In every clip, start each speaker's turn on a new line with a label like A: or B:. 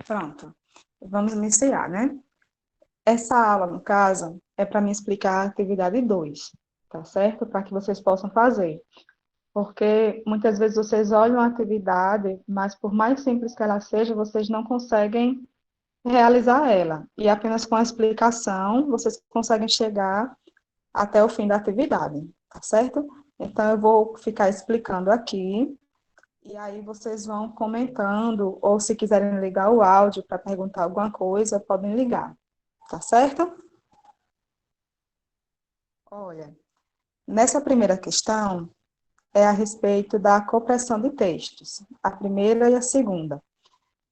A: Pronto. Vamos iniciar, né? Essa aula, no caso, é para me explicar a atividade 2, tá certo? Para que vocês possam fazer. Porque muitas vezes vocês olham a atividade, mas por mais simples que ela seja, vocês não conseguem realizar ela. E apenas com a explicação, vocês conseguem chegar até o fim da atividade, tá certo? Então, eu vou ficar explicando aqui. E aí vocês vão comentando, ou se quiserem ligar o áudio para perguntar alguma coisa, podem ligar, tá certo? Olha, nessa primeira questão é a respeito da compressão de textos, a primeira e a segunda.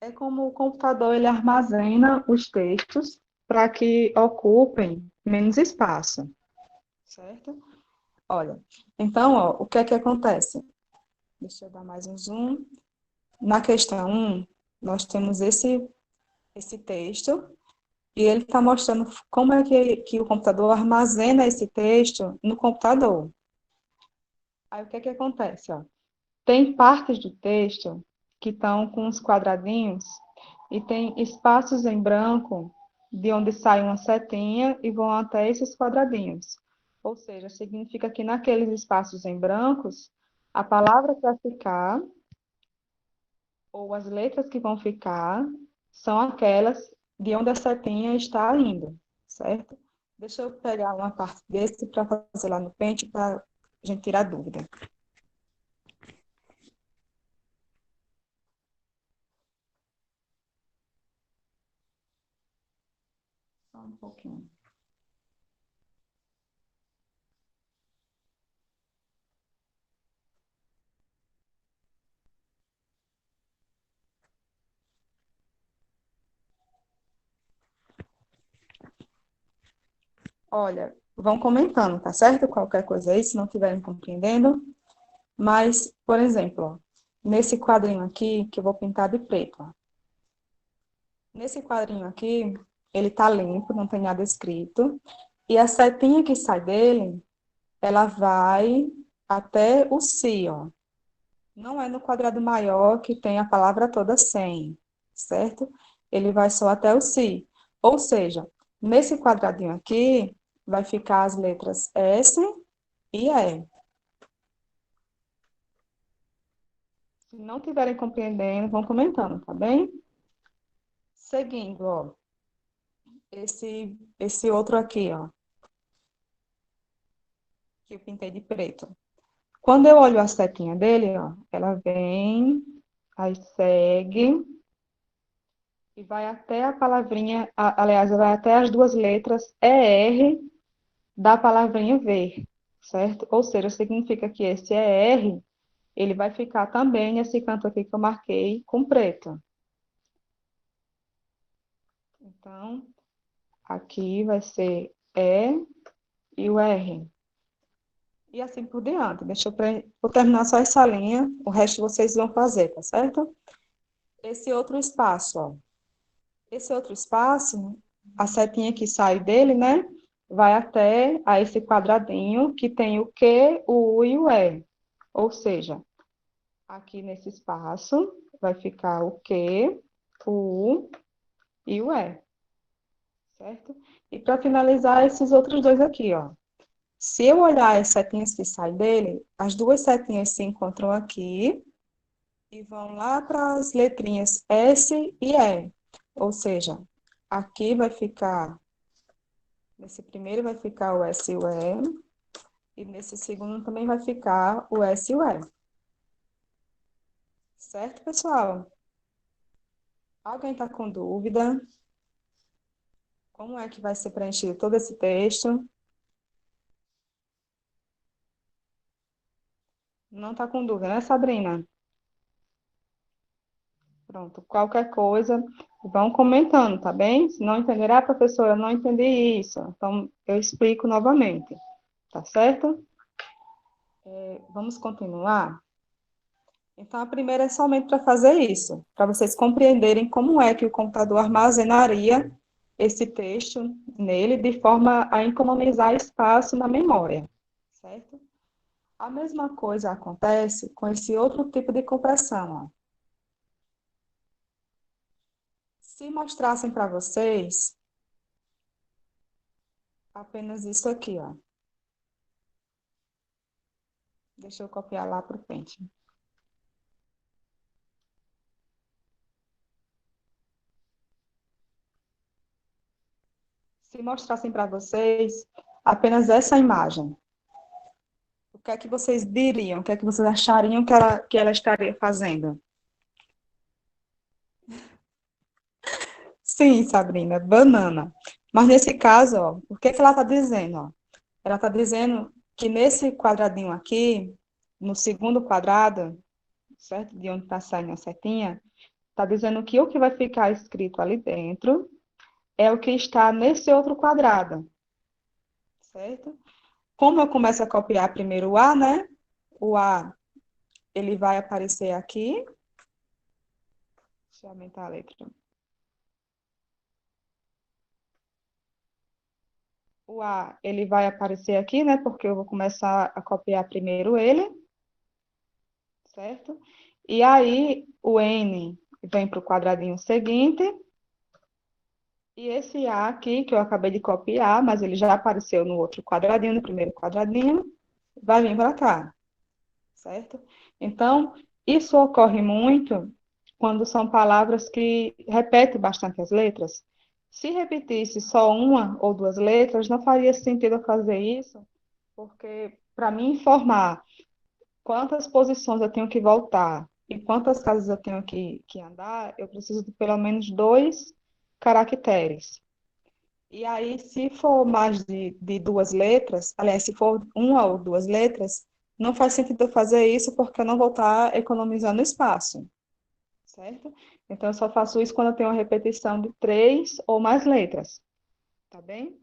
A: É como o computador ele armazena os textos para que ocupem menos espaço, certo? Olha, então, ó, o que é que acontece? Deixa eu dar mais um zoom. Na questão um, nós temos esse texto. E ele está mostrando como é que o computador armazena esse texto no computador. Aí o que é que acontece? Ó? Tem partes do texto que estão com os quadradinhos e tem espaços em branco de onde sai uma setinha e vão até esses quadradinhos. Ou seja, significa que naqueles espaços em brancos, a palavra que vai ficar, ou as letras que vão ficar, são aquelas de onde a setinha está indo, certo? Deixa eu pegar uma parte desse para fazer lá no pente para a gente tirar dúvida. Só um pouquinho. Olha, vão comentando, tá certo? Qualquer coisa aí, se não estiverem compreendendo. Mas, por exemplo, ó, nesse quadrinho aqui, que eu vou pintar de preto, ó. Nesse quadrinho aqui, ele tá limpo, não tem nada escrito. E a setinha que sai dele, ela vai até o si, ó. Não é no quadrado maior que tem a palavra toda sem, certo? Ele vai só até o si. Ou seja, nesse quadradinho aqui, vai ficar as letras S e E. Se não estiverem compreendendo, vão comentando, tá bem? Seguindo, ó, esse outro aqui, ó, que eu pintei de preto. Quando eu olho a setinha dele, ó, ela vem, aí segue, e vai até a palavrinha, aliás, vai até as duas letras ER da palavrinha ver, certo? Ou seja, significa que esse ER, ele vai ficar também nesse canto aqui que eu marquei com preto. Então, aqui vai ser E e o R. E assim por diante. Deixa vou terminar só essa linha, o resto vocês vão fazer, tá certo? Esse outro espaço, ó. Esse outro espaço, a setinha que sai dele, né? Vai até a esse quadradinho que tem o Q, o U e o E. Ou seja, aqui nesse espaço vai ficar o Q, o U e o E, certo? E para finalizar, esses outros dois aqui, ó. Se eu olhar as setinhas que saem dele, as duas setinhas se encontram aqui e vão lá para as letrinhas S e E. Ou seja, aqui vai ficar, nesse primeiro vai ficar o S e o E, e nesse segundo também vai ficar o S e o E. Certo, pessoal? Alguém está com dúvida? Como é que vai ser preenchido todo esse texto? Não está com dúvida, né, Sabrina? Pronto, qualquer coisa, vão comentando, tá bem? Se não entender, ah, professora, eu não entendi isso. Então, eu explico novamente, tá certo? Vamos continuar? Então, a primeira é somente para fazer isso, para vocês compreenderem como é que o computador armazenaria esse texto nele, de forma a economizar espaço na memória, certo? A mesma coisa acontece com esse outro tipo de compressão, ó. Se mostrassem para vocês apenas isso aqui, ó. Deixa eu copiar lá para o pente. Se mostrassem para vocês apenas essa imagem, o que é que vocês diriam? O que é que vocês achariam que ela estaria fazendo? Sim, Sabrina, banana. Mas nesse caso, ó, o que é que ela está dizendo? Ó? Ela está dizendo que nesse quadradinho aqui, no segundo quadrado, certo? De onde está saindo a setinha, está dizendo que o que vai ficar escrito ali dentro é o que está nesse outro quadrado, certo? Como eu começo a copiar primeiro o A, né? O A, ele vai aparecer aqui. Deixa eu aumentar a letra. O A, ele vai aparecer aqui, né? Porque eu vou começar a copiar primeiro ele, certo? E aí, o N vem para o quadradinho seguinte. E esse A aqui, que eu acabei de copiar, mas ele já apareceu no outro quadradinho, no primeiro quadradinho, vai vir para cá, certo? Então, isso ocorre muito quando são palavras que repetem bastante as letras. Se repetisse só uma ou duas letras, não faria sentido eu fazer isso, porque para mim informar quantas posições eu tenho que voltar e quantas casas eu tenho que andar, eu preciso de pelo menos dois caracteres. E aí, se for mais de duas letras, aliás, se for uma ou duas letras, não faz sentido eu fazer isso porque eu não vou estar economizando espaço, certo? Então, eu só faço isso quando eu tenho uma repetição de três ou mais letras, tá bem?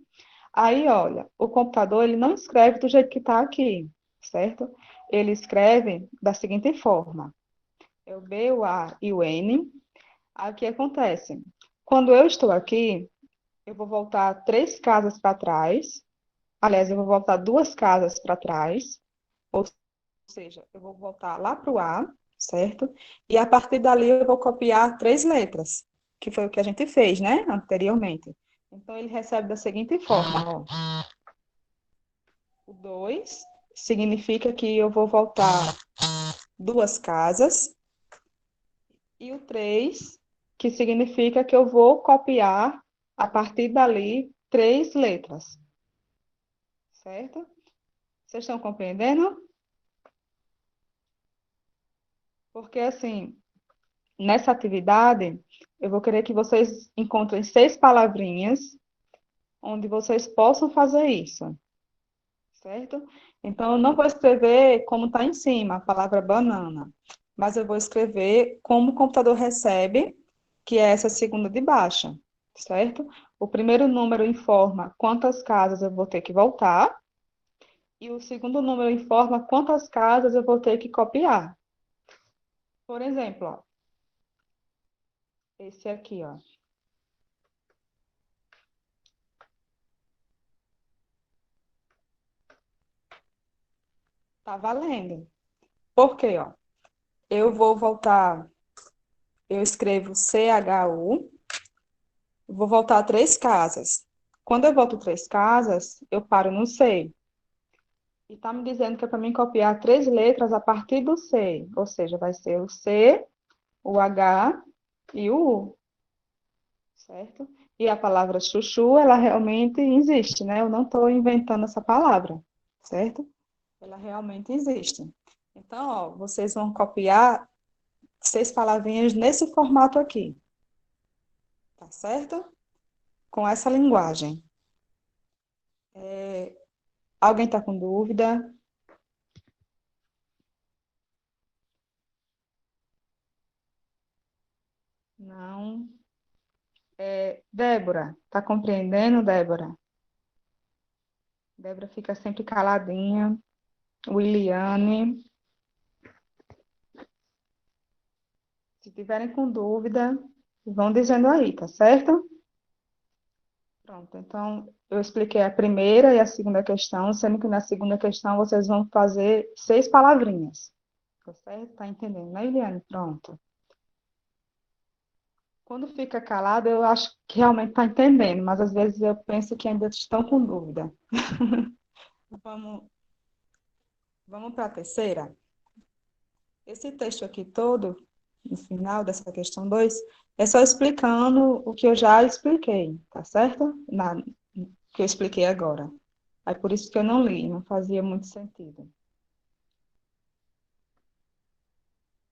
A: Aí, olha, o computador, ele não escreve do jeito que está aqui, certo? Ele escreve da seguinte forma, é o B, o A e o N. Aí, o que acontece? Quando eu estou aqui, eu vou voltar três casas para trás. Aliás, eu vou voltar duas casas para trás. Ou seja, eu vou voltar lá para o A, certo? E a partir dali eu vou copiar três letras, que foi o que a gente fez, né? Anteriormente. Então, ele recebe da seguinte forma, ó. O 2 significa que eu vou voltar duas casas. E o 3 que significa que eu vou copiar, a partir dali, três letras, certo? Vocês estão compreendendo? Porque, assim, nessa atividade, eu vou querer que vocês encontrem seis palavrinhas onde vocês possam fazer isso, certo? Então, eu não vou escrever como está em cima, a palavra banana, mas eu vou escrever como o computador recebe, que é essa segunda de baixo, certo? O primeiro número informa quantas casas eu vou ter que voltar, e o segundo número informa quantas casas eu vou ter que copiar. Por exemplo, ó, esse aqui, ó. Tá valendo. Por quê, ó? Eu vou voltar, eu escrevo CHU, vou voltar três casas. Quando eu volto três casas, eu paro no C. E tá me dizendo que é para mim copiar três letras a partir do C. Ou seja, vai ser o C, o H e o U, certo? E a palavra chuchu, ela realmente existe, né? Eu não estou inventando essa palavra, certo? Ela realmente existe. Então, ó, vocês vão copiar seis palavrinhas nesse formato aqui, tá certo? Com essa linguagem. Alguém está com dúvida? Não. Débora, tá compreendendo, Débora? Débora fica sempre caladinha. Williane, se tiverem com dúvida, vão dizendo aí, tá certo? Pronto, então eu expliquei a primeira e a segunda questão, sendo que na segunda questão vocês vão fazer seis palavrinhas. Tá certo? Tá entendendo, né, Eliane? Pronto. Quando fica calado, eu acho que realmente está entendendo, mas às vezes eu penso que ainda estão com dúvida. Vamos, vamos para a terceira? Esse texto aqui todo, no final dessa questão 2, é só explicando o que eu já expliquei, tá certo? Que eu expliquei agora. É por isso que eu não li, não fazia muito sentido.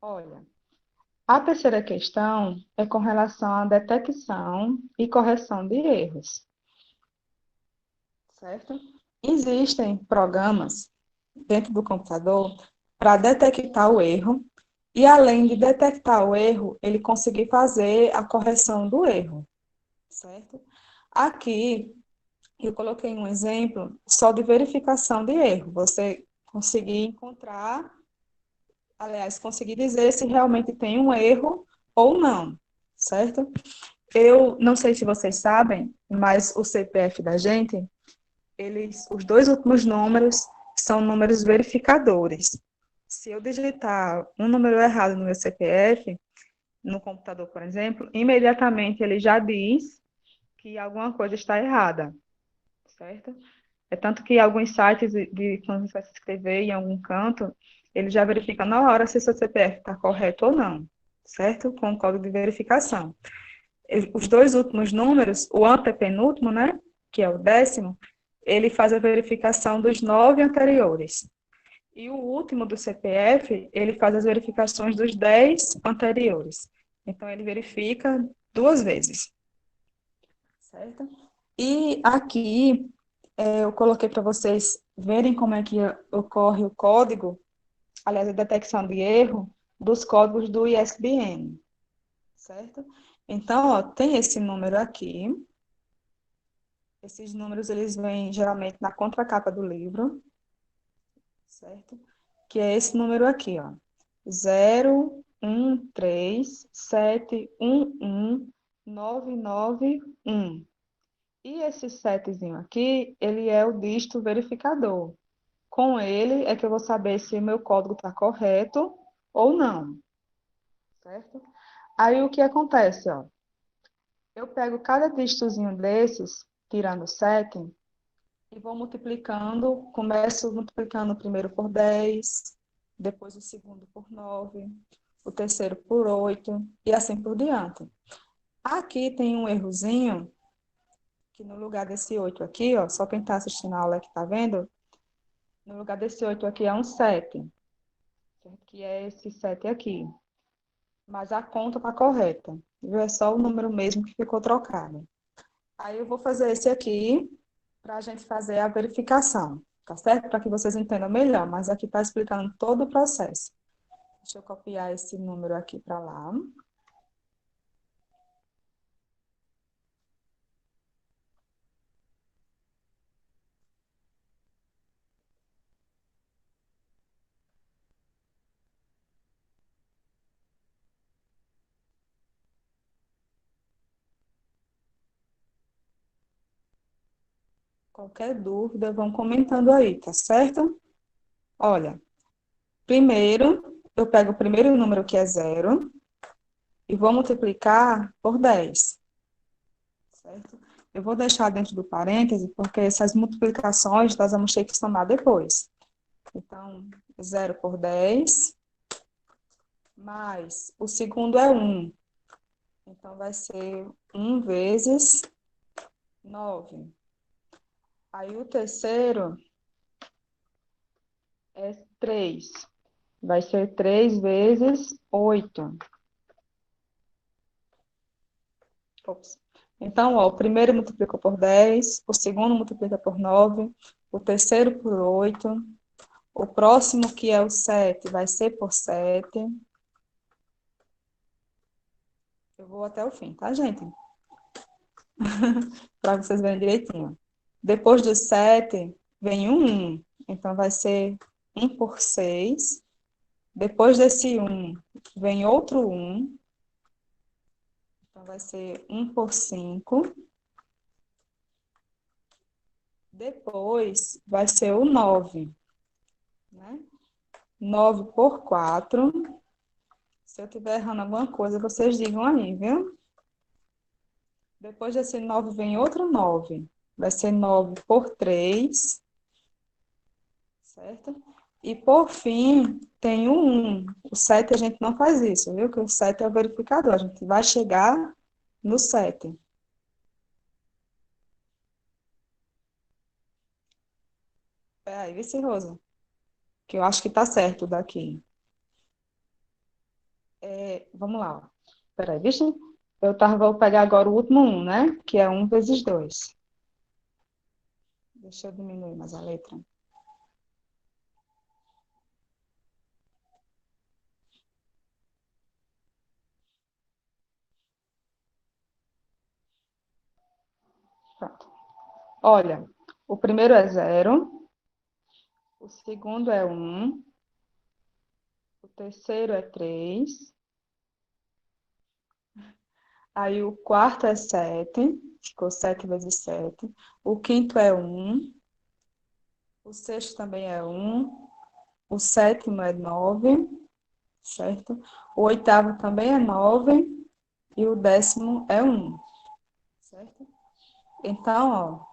A: Olha, a terceira questão é com relação à detecção e correção de erros, certo? Existem programas dentro do computador para detectar o erro e, além de detectar o erro, ele conseguir fazer a correção do erro, certo? Aqui eu coloquei um exemplo só de verificação de erro. Você conseguir encontrar, aliás, conseguir dizer se realmente tem um erro ou não, certo? Eu não sei se vocês sabem, mas o CPF da gente, os dois últimos números são números verificadores. Se eu digitar um número errado no meu CPF, no computador, por exemplo, imediatamente ele já diz que alguma coisa está errada, certo? É tanto que alguns sites quando você vai se inscrever em algum canto, ele já verifica na hora se seu CPF está correto ou não, certo? Com o código de verificação. Os dois últimos números, o antepenúltimo, né, que é o 10º, ele faz a verificação dos 9 anteriores. E o último do CPF, ele faz as verificações dos 10 anteriores. Então, ele verifica duas vezes, certo? E aqui, eu coloquei para vocês verem como é que ocorre o código, aliás, a detecção de erro dos códigos do ISBN, certo? Então, ó, tem esse número aqui. Esses números, eles vêm geralmente na contracapa do livro, certo? Que é esse número aqui, ó. 013711991. E esse setezinho aqui, ele é o dígito verificador. Com ele é que eu vou saber se o meu código está correto ou não, certo? Aí o que acontece, ó? Eu pego cada dígitozinho desses, tirando 7, e vou multiplicando, começo multiplicando o primeiro por 10, depois o segundo por 9, o terceiro por 8, e assim por diante. Aqui tem um errozinho, que no lugar desse 8 aqui, ó, só quem está assistindo a aula que está vendo, no lugar desse 8 aqui é um 7, que é esse 7 aqui. Mas a conta está correta, viu? É só o número mesmo que ficou trocado. Aí eu vou fazer esse aqui, para a gente fazer a verificação, tá certo? Para que vocês entendam melhor, mas aqui está explicando todo o processo. Deixa eu copiar esse número aqui para lá. Qualquer dúvida, vão comentando aí, tá certo? Olha, primeiro, eu pego o primeiro número, que é 0, e vou multiplicar por 10, certo? Eu vou deixar dentro do parêntese, porque essas multiplicações nós vamos ter que somar depois. Então, 0 por 10, mais o segundo é 1. Então, vai ser 1 vezes 9. Aí, o terceiro é 3. Vai ser 3 vezes 8. Ops. Então, ó, o primeiro multiplicou por 10, o segundo multiplica por 9, o terceiro por 8, o próximo, que é o 7, vai ser por 7. Eu vou até o fim, tá, gente? Para vocês verem direitinho. Depois do 7, vem um 1. Então, vai ser 1 por 6. Depois desse 1, vem outro 1. Então, vai ser 1 por 5. Depois, vai ser o 9, né? 9 por 4. Se eu estiver errando alguma coisa, vocês digam aí, viu? Depois desse 9 vem outro 9. Vai ser 9 por 3, certo? E por fim, tem o 1. O 7 a gente não faz isso, viu? Que o 7 é o verificador. A gente vai chegar no 7. Peraí, vice Rosa, que eu acho que tá certo daqui. Vamos lá, ó. Peraí, deixa vou pegar agora o último 1, né? Que é 1 vezes 2. Deixa eu diminuir mais a letra. Pronto. Olha, o primeiro é 0, o segundo é 1, o terceiro é 3, aí o quarto é 7, ficou 7 vezes 7, o quinto é 1, o sexto também é 1, o sétimo é 9, certo? O oitavo também é 9 e o décimo é 1, certo? Então, ó,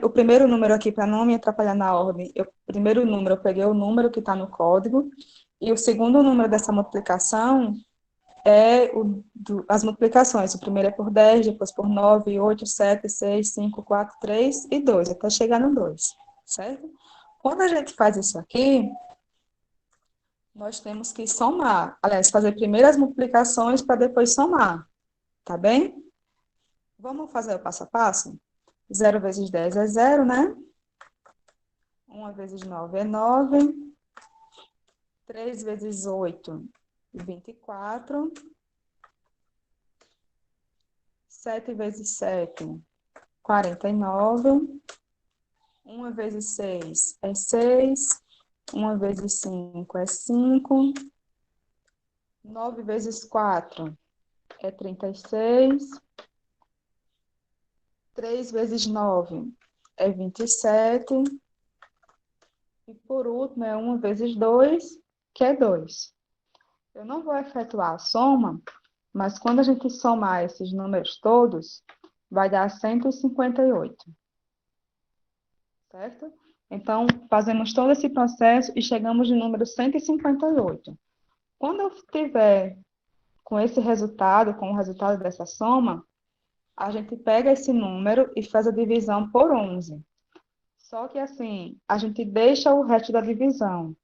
A: o primeiro número aqui, para não me atrapalhar na ordem, o primeiro número, eu peguei o número que está no código, e o segundo número dessa multiplicação é as multiplicações. O primeiro é por 10, depois por 9, 8, 7, 6, 5, 4, 3 e 2, até chegar no 2, certo? Quando a gente faz isso aqui, nós temos que somar. Aliás, fazer primeiro as multiplicações para depois somar, tá bem? Vamos fazer o passo a passo? 0 vezes 10 é 0, né? 1 vezes 9 é 9. 3 vezes 8, 24. 7 vezes 7, 49. 1 vezes 6 é 6. 1 vezes 5 é 5. 9 vezes 4 é 36. 3 vezes 9 é 27. E por último é 1 vezes 2, que é 2. Eu não vou efetuar a soma, mas quando a gente somar esses números todos, vai dar 158, certo? Então, fazemos todo esse processo e chegamos no número 158. Quando eu tiver com esse resultado, com o resultado dessa soma, a gente pega esse número e faz a divisão por 11. Só que assim, a gente deixa o resto da divisão.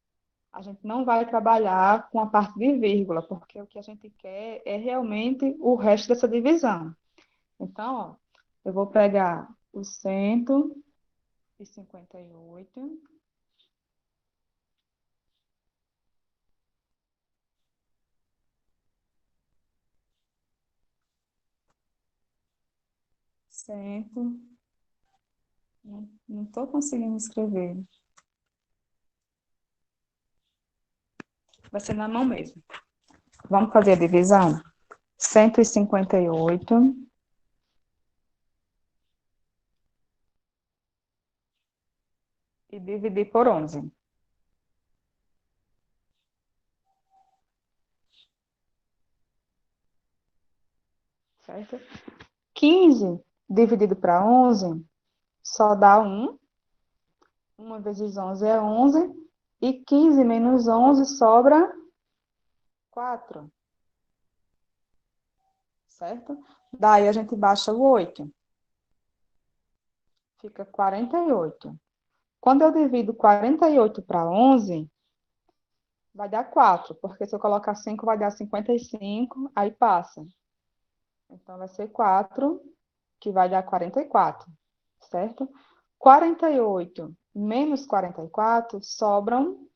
A: A gente não vai trabalhar com a parte de vírgula, porque o que a gente quer é realmente o resto dessa divisão. Então, ó, eu vou pegar o 158, 100, não estou conseguindo escrever, vai ser na mão mesmo. Vamos fazer a divisão? 158 e dividir por 11, certo? 15 dividido para 11 só dá 1. 1 vezes 11 é 11. E 15 menos 11 sobra 4, certo? Daí a gente baixa o 8, fica 48. Quando eu divido 48 para 11, vai dar 4, porque se eu colocar 5 vai dar 55, aí passa. Então vai ser 4, que vai dar 44, certo? 48 menos 44 sobram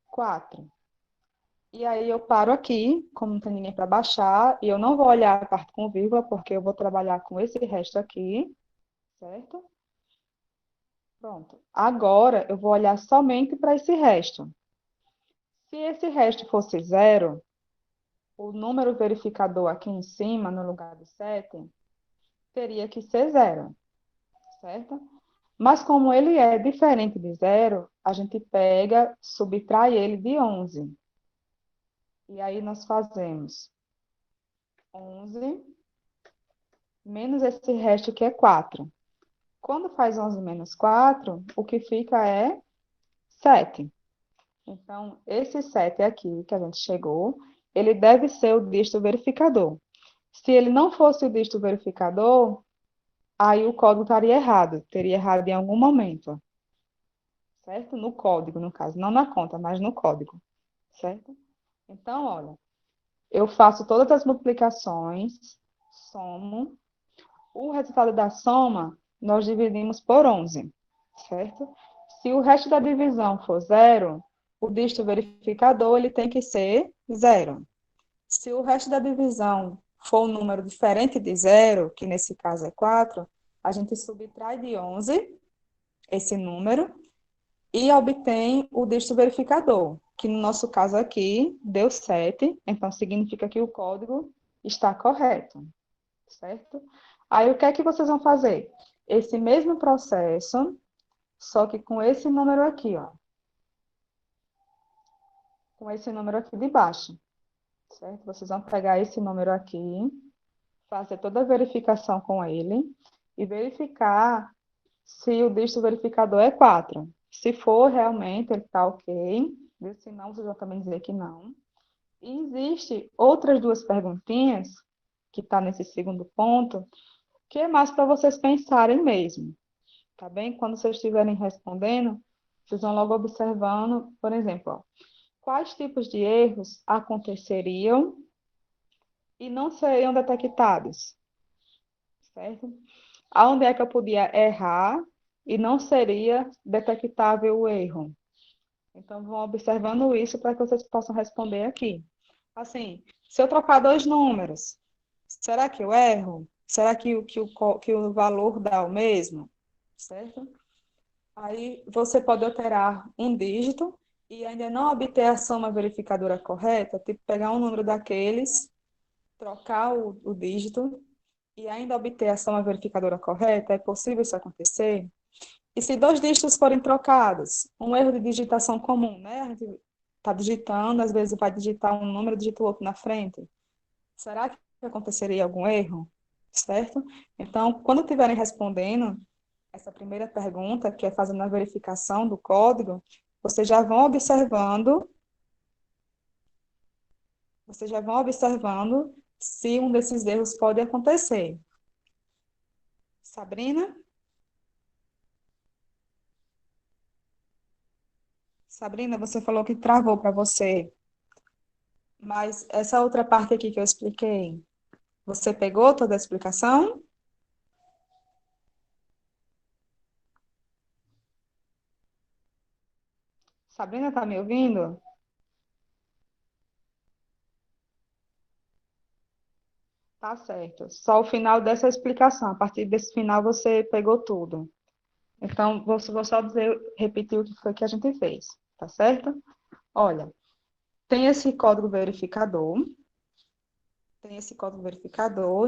A: 4. E aí eu paro aqui, como não tem ninguém para baixar, e eu não vou olhar a parte com vírgula, porque eu vou trabalhar com esse resto aqui, certo? Pronto. Agora eu vou olhar somente para esse resto. Se esse resto fosse zero, o número verificador aqui em cima, no lugar do 7, teria que ser zero, certo? Mas como ele é diferente de zero, a gente pega, subtrai ele de 11. E aí nós fazemos 11 menos esse resto que é 4. Quando faz 11 menos 4, o que fica é 7. Então, esse 7 aqui que a gente chegou, ele deve ser o dígito verificador. Se ele não fosse o dígito verificador, aí o código estaria errado, teria errado em algum momento, certo? No código, no caso, não na conta, mas no código, certo? Então, olha, eu faço todas as multiplicações, somo. O resultado da soma, nós dividimos por 11, certo? Se o resto da divisão for zero, o dígito verificador ele tem que ser zero. Se o resto da divisão for um número diferente de zero, que nesse caso é 4, a gente subtrai de 11 esse número e obtém o dígito verificador, que no nosso caso aqui deu 7, então significa que o código está correto, certo? Aí o que é que vocês vão fazer? Esse mesmo processo, só que com esse número aqui, ó. Com esse número aqui de baixo, certo? Vocês vão pegar esse número aqui, fazer toda a verificação com ele e verificar se o dígito verificador é 4. Se for, realmente, ele está ok. Se não, vocês vão também dizer que não. E existe outras duas perguntinhas, que está nesse segundo ponto, que é mais para vocês pensarem mesmo, tá bem? Quando vocês estiverem respondendo, vocês vão logo observando, por exemplo, ó, quais tipos de erros aconteceriam e não seriam detectados, certo? Aonde é que eu podia errar e não seria detectável o erro? Então, vão observando isso para que vocês possam responder aqui. Assim, se eu trocar dois números, será que eu erro? Será que o valor dá o mesmo? Certo? Aí você pode alterar um dígito e ainda não obter a soma verificadora correta, tipo pegar um número daqueles, trocar o dígito e ainda obter a soma verificadora correta, é possível isso acontecer? E se dois dígitos forem trocados, um erro de digitação comum, né? A gente está digitando, às vezes vai digitar um número, digita o outro na frente. Será que aconteceria algum erro? Certo? Então, quando estiverem respondendo essa primeira pergunta, que é fazendo a verificação do código, vocês já vão observando se um desses erros pode acontecer. Sabrina? Sabrina, você falou que travou para você, mas essa outra parte aqui que eu expliquei, você pegou toda a explicação? Sabrina, tá me ouvindo? Tá certo. Só o final dessa explicação. A partir desse final você pegou tudo. Então, vou só dizer, repetir o que foi que a gente fez, tá certo? Olha, tem esse código verificador,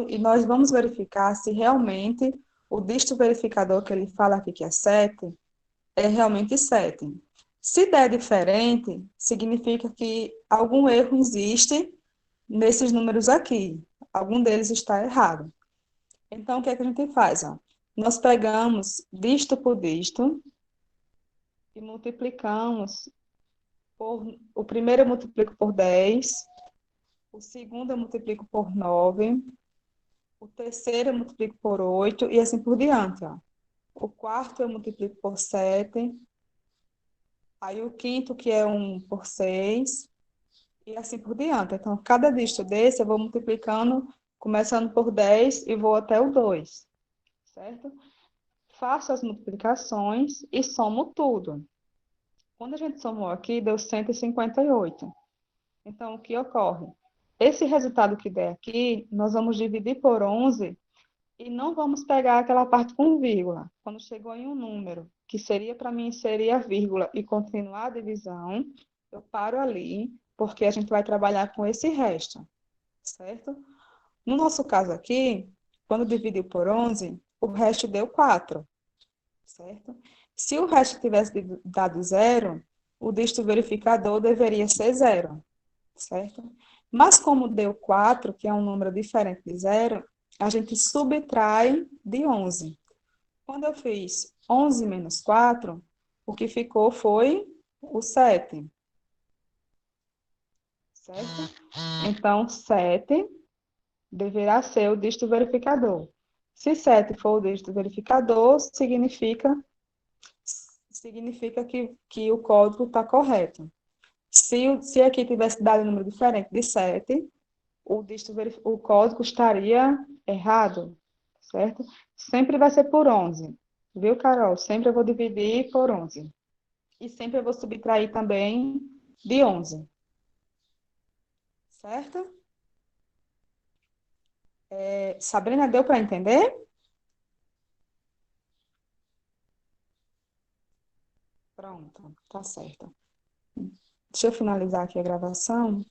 A: e nós vamos verificar se realmente o dígito verificador que ele fala aqui que é 7 é realmente 7. Se der diferente, significa que algum erro existe nesses números aqui. Algum deles está errado. Então, o que é que a gente faz? Ó? Nós pegamos dígito por dígito e multiplicamos o primeiro eu multiplico por 10, o segundo eu multiplico por 9, o terceiro eu multiplico por 8 e assim por diante. Ó. O quarto eu multiplico por 7, aí o quinto, que é 1, por 6, e assim por diante. Então, cada dígito desse eu vou multiplicando, começando por 10 e vou até o 2, certo? Faço as multiplicações e somo tudo. Quando a gente somou aqui, deu 158. Então, o que ocorre? Esse resultado que der aqui, nós vamos dividir por 11 e não vamos pegar aquela parte com vírgula. Quando chegou em um número, que seria para mim inserir a vírgula e continuar a divisão, eu paro ali, porque a gente vai trabalhar com esse resto, certo? No nosso caso aqui, quando dividiu por 11, o resto deu 4, certo? Se o resto tivesse dado zero, o dígito verificador deveria ser zero, certo? Mas como deu 4, que é um número diferente de zero, a gente subtrai de 11. Quando eu fiz 11 menos 4, o que ficou foi o 7, certo? Então, 7 deverá ser o dígito verificador. Se 7 for o dígito verificador, significa que o código está correto. Se aqui tivesse dado um número diferente de 7, o código estaria errado, certo? Sempre vai ser por 11, viu, Carol? Sempre eu vou dividir por 11. E sempre eu vou subtrair também de 11, certo? Sabrina, deu para entender? Pronto, tá certo. Deixa eu finalizar aqui a gravação.